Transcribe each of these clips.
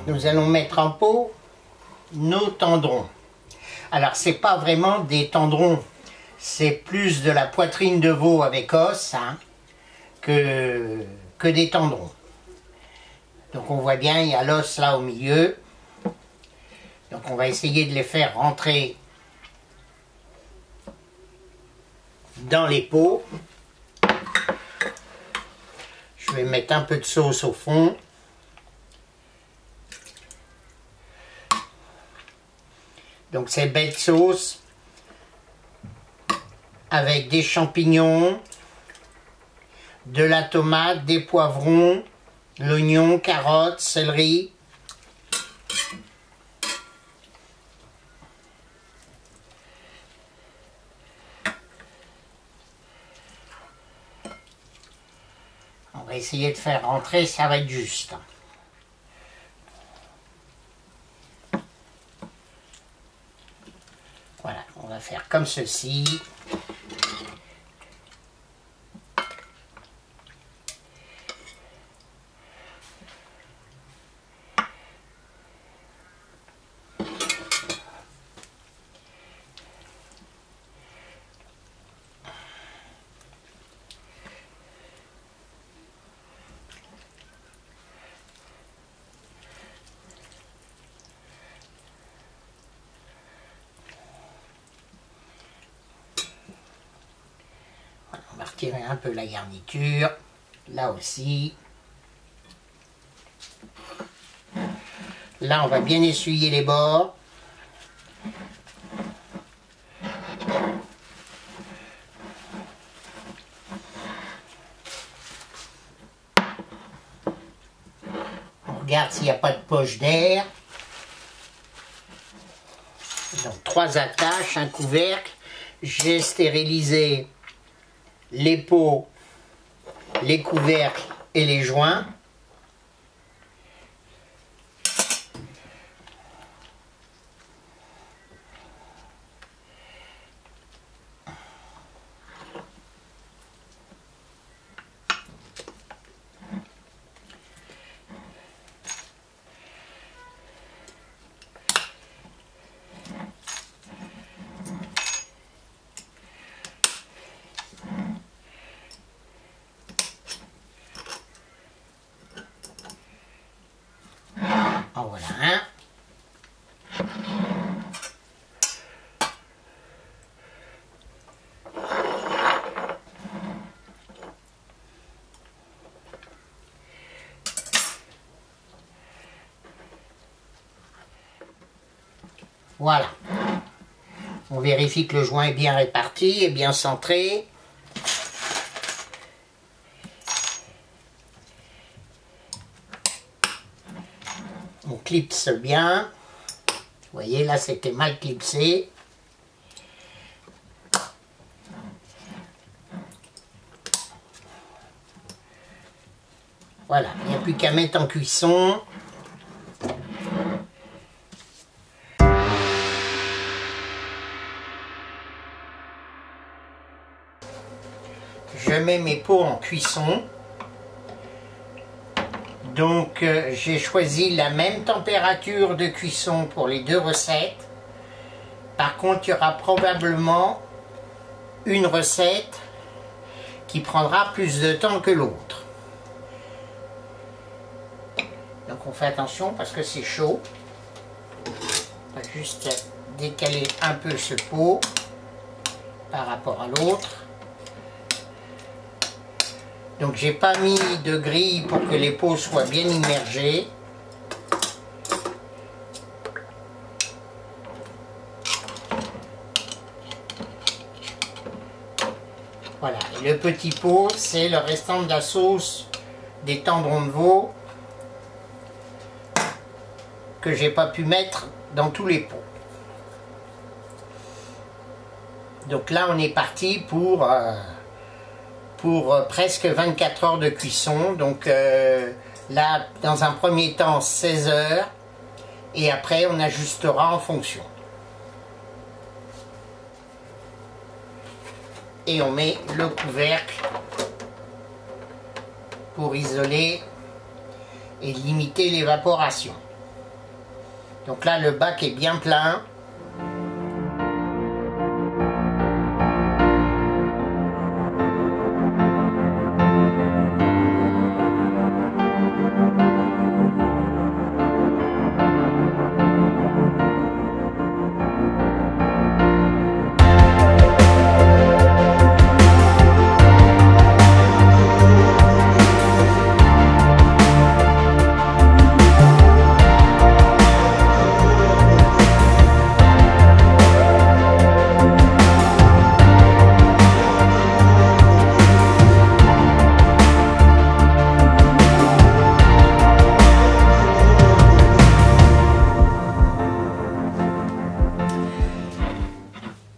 nous allons mettre en pot nos tendrons. Alors c'est pas vraiment des tendrons, c'est plus de la poitrine de veau avec os hein, que des tendrons. Donc on voit bien, il y a l'os là au milieu. Donc on va essayer de les faire rentrer dans les pots. Je vais mettre un peu de sauce au fond. Donc c'est belle sauce avec des champignons, de la tomate, des poivrons, l'oignon, carottes, céleri. On va essayer de faire rentrer, ça va être juste. Voilà, on va faire comme ceci. On va retirer un peu la garniture, là aussi. Là, on va bien essuyer les bords. On regarde s'il n'y a pas de poche d'air. Donc 3 attaches, un couvercle. J'ai stérilisé les pots, les couvercles et les joints. En voilà un. Voilà. On vérifie que le joint est bien réparti et bien centré. On clipse bien. Vous voyez, là, c'était mal clipsé. Voilà, il n'y a plus qu'à mettre en cuisson. Je mets mes pots en cuisson. Donc j'ai choisi la même température de cuisson pour les 2 recettes. Par contre, il y aura probablement une recette qui prendra plus de temps que l'autre. Donc on fait attention parce que c'est chaud. On va juste décaler un peu ce pot par rapport à l'autre. Donc j'ai pas mis de grille pour que les pots soient bien immergés. Voilà, et le petit pot, c'est le restant de la sauce des tendrons de veau que j'ai pas pu mettre dans tous les pots. Donc là on est parti pour presque 24 heures de cuisson. Donc là, dans un premier temps, 16 heures. Et après, on ajustera en fonction. Et on met le couvercle pour isoler et limiter l'évaporation. Donc là, le bac est bien plein.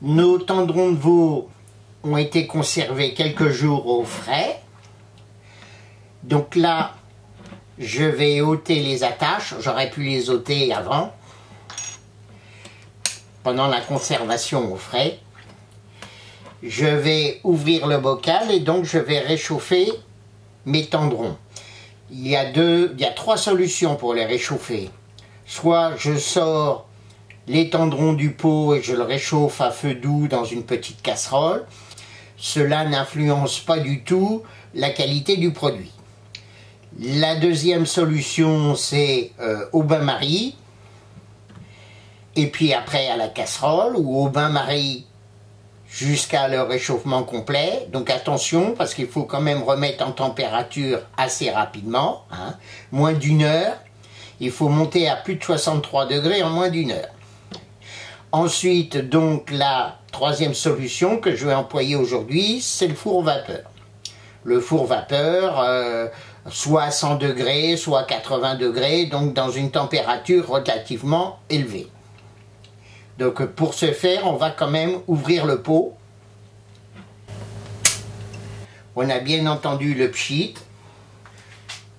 Nos tendrons de veau ont été conservés quelques jours au frais. Donc là, je vais ôter les attaches. J'aurais pu les ôter avant, pendant la conservation au frais. Je vais ouvrir le bocal et donc je vais réchauffer mes tendrons. Il y a trois solutions pour les réchauffer. Soit je sors les tendrons du pot et je le réchauffe à feu doux dans une petite casserole. Cela n'influence pas du tout la qualité du produit. La deuxième solution, c'est au bain-marie. Et puis après à la casserole ou au bain-marie jusqu'à le réchauffement complet. Donc attention, parce qu'il faut quand même remettre en température assez rapidement, hein, moins d'1 heure. Il faut monter à plus de 63 degrés en moins d'1 heure. Ensuite, donc, la troisième solution que je vais employer aujourd'hui, c'est le four vapeur. Le four vapeur, soit à 100 degrés, soit à 80 degrés, donc dans une température relativement élevée. Donc pour ce faire, on va quand même ouvrir le pot. On a bien entendu le pchit.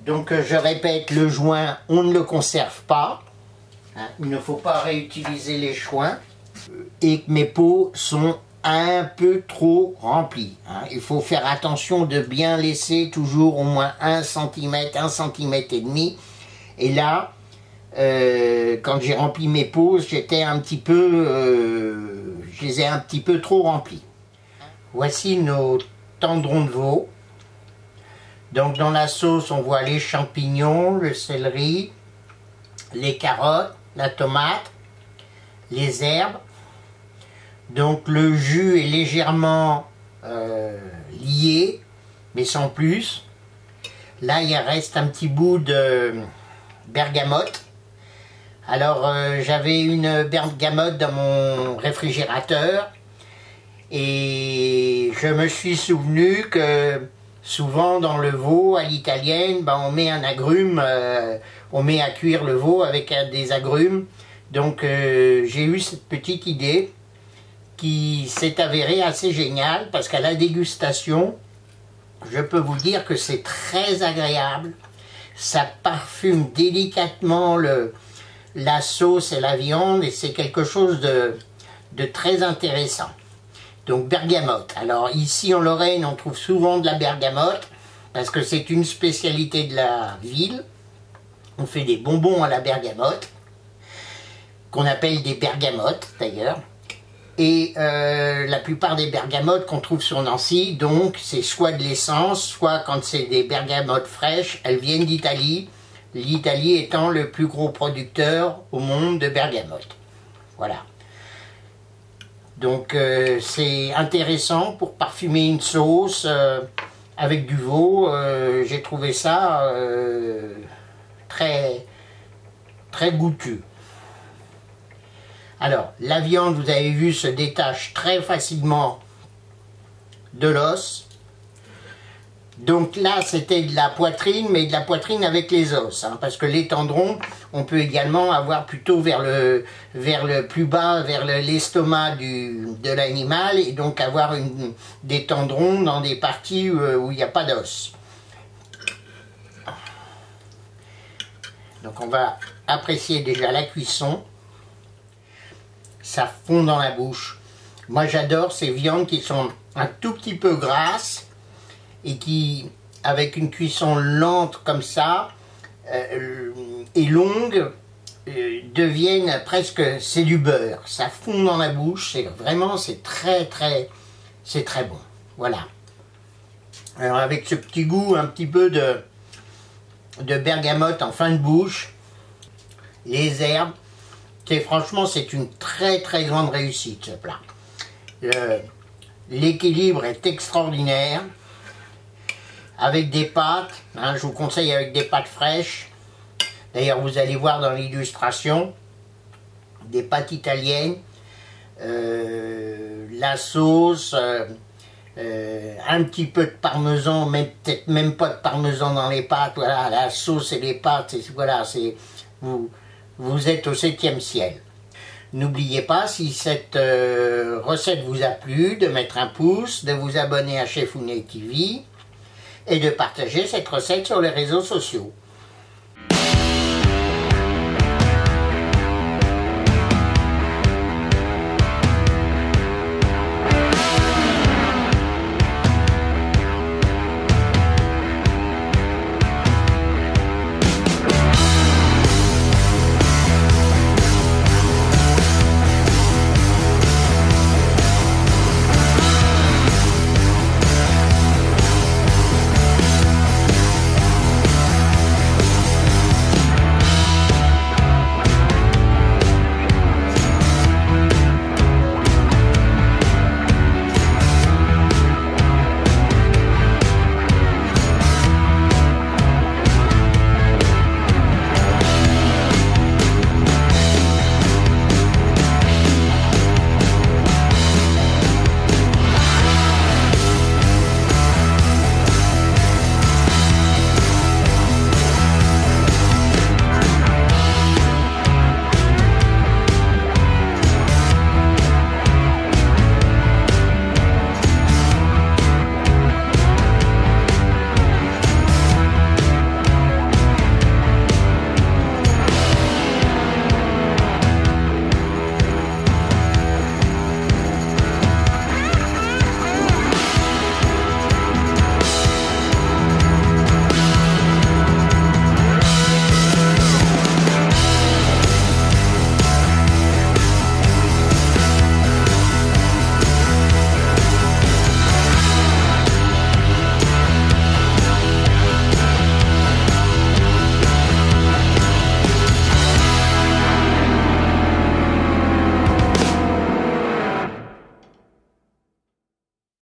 Donc je répète, le joint, on ne le conserve pas. Il ne faut pas réutiliser les joints. Et mes pots sont un peu trop remplis. Il faut faire attention de bien laisser toujours au moins 1 cm, 1 cm et demi. Et là, quand j'ai rempli mes pots, je les ai un petit peu trop remplis. Voici nos tendrons de veau. Donc dans la sauce, on voit les champignons, le céleri, les carottes, la tomate, les herbes. Donc le jus est légèrement lié, mais sans plus. Là, il reste un petit bout de bergamote. Alors j'avais une bergamote dans mon réfrigérateur et je me suis souvenu que souvent dans le veau à l'italienne, on met un agrume, on met à cuire le veau avec des agrumes. Donc j'ai eu cette petite idée qui s'est avérée assez géniale parce qu'à la dégustation, je peux vous dire que c'est très agréable. Ça parfume délicatement la sauce et la viande et c'est quelque chose de très intéressant. Donc bergamote. Alors ici en Lorraine, on trouve souvent de la bergamote parce que c'est une spécialité de la ville. On fait des bonbons à la bergamote, qu'on appelle des bergamotes d'ailleurs. Et la plupart des bergamotes qu'on trouve sur Nancy, donc c'est soit de l'essence, soit quand c'est des bergamotes fraîches, elles viennent d'Italie. L'Italie étant le plus gros producteur au monde de bergamote. Voilà. Donc c'est intéressant pour parfumer une sauce avec du veau. J'ai trouvé ça très, très goûteux. Alors, la viande, vous avez vu, se détache très facilement de l'os. Donc là, c'était de la poitrine, mais de la poitrine avec les os. Parce que les tendrons, on peut également avoir plutôt vers le plus bas, vers l'estomac de l'animal, et donc avoir des tendrons dans des parties où il n'y a pas d'os. Donc on va apprécier déjà la cuisson. Ça fond dans la bouche. Moi j'adore ces viandes qui sont un tout petit peu grasses et qui, avec une cuisson lente comme ça et longue, deviennent presque, c'est du beurre, ça fond dans la bouche, c'est très bon, voilà. Alors avec ce petit goût un petit peu de bergamote en fin de bouche, les herbes, franchement c'est une très grande réussite ce plat. L'équilibre est extraordinaire, avec des pâtes, hein, je vous conseille avec des pâtes fraîches. D'ailleurs, vous allez voir dans l'illustration, des pâtes italiennes, la sauce, un petit peu de parmesan, mais peut-être même pas de parmesan dans les pâtes. Voilà, la sauce et les pâtes, voilà, vous êtes au 7e ciel. N'oubliez pas, si cette recette vous a plu, de mettre un pouce, de vous abonner à Chef Ounet TV et de partager cette recette sur les réseaux sociaux.